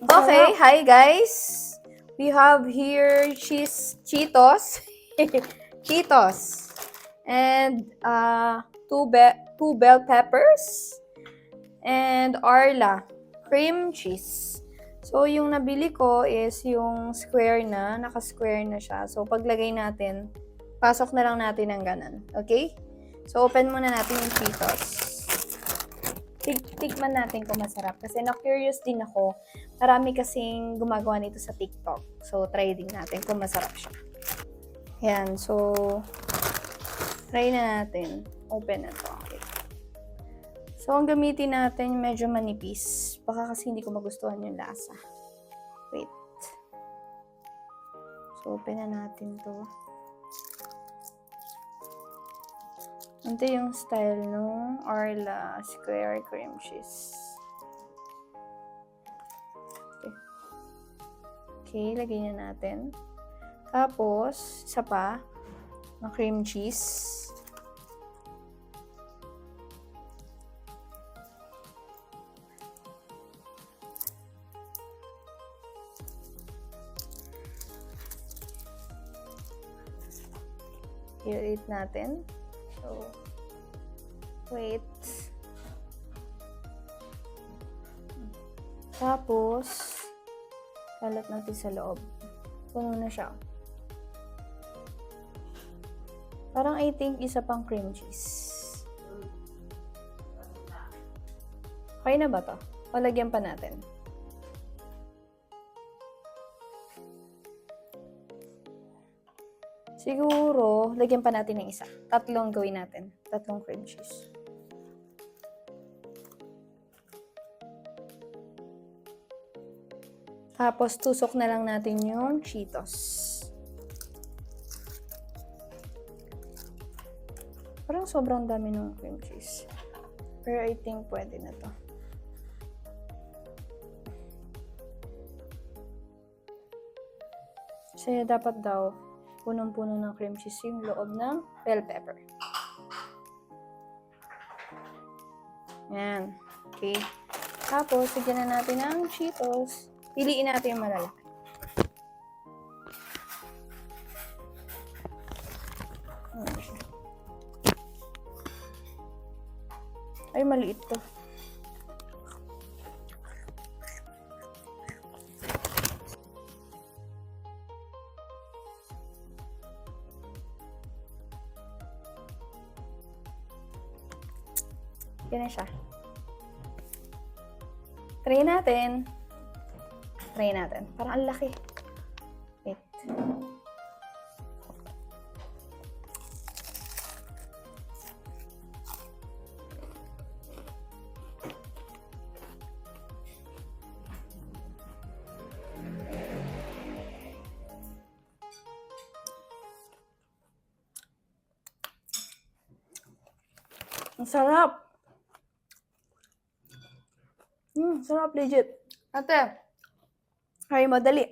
Okay, hi guys. We have here Cheetos. Cheetos. And two bell peppers and Arla cream cheese. So yung nabili ko is yung square na, naka-square na siya. So paglagay natin, pasok na lang natin ng ganun. Okay? So open muna natin yung Cheetos. Tikman natin kung masarap. Kasi na-curious din ako. Marami kasing gumagawa nito sa TikTok. So, try din natin kung masarap siya. Yan. So, try na natin. Open na to. Okay. So, ang gamitin natin, medyo manipis. Baka kasi hindi ko magustuhan yung lasa. Wait. So, open na natin to. Ito yung style ng Arla Square Cream Cheese. Okay, lagay na natin. Tapos, isa pa, na cream cheese. I-rate natin. So, wait. Tapos, kalat natin sa loob. Puno na siya. Parang I think isa pang cream cheese. Okay na ba to? Palagyan pa natin. Siguro, lagyan pa natin ng isa. Tatlong gawin natin. Tatlong cream cheese. Tapos, tusok na lang natin yung Cheetos. Parang sobrang dami ng cream cheese. Pero I think pwede na to. Kasi dapat daw, punong-puno ng cream cheese yung loob ng bell pepper. Yan. Okay. Tapos, sigyan na natin ng Cheetos. Piliin natin yung malalaki. Ay, maliit to. Yan na siya. Try natin. Try natin. Parang ang laki. Wait. Ang sarap. Sarap legit. Ate, ay madali.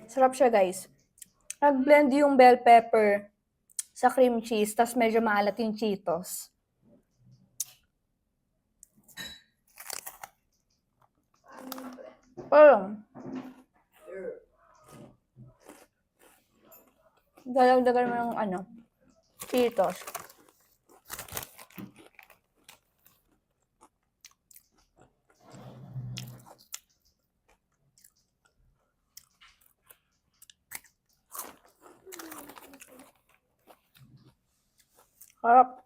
Sarap siya, guys. Nag-blend yung bell pepper sa cream cheese, tas medyo maalat yung Cheetos. Parang dalagdagan mo ng Cheetos. Harap.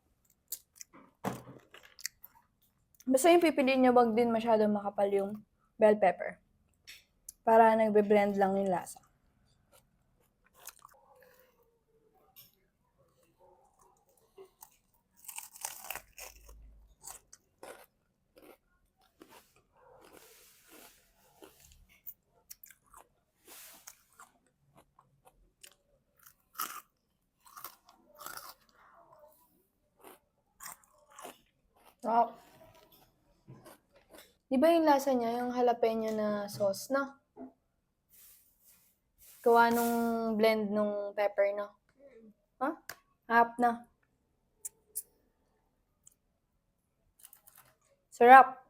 Basta yung pipiliin nyo, wag din masyadong makapal yung bell pepper. Para nagbe-blend lang yung lasa. Sarap. Di ba yung lasa niya, yung jalapeno na sauce, no? gawa nung blend nung pepper, no? Ha? Half na. Sarap.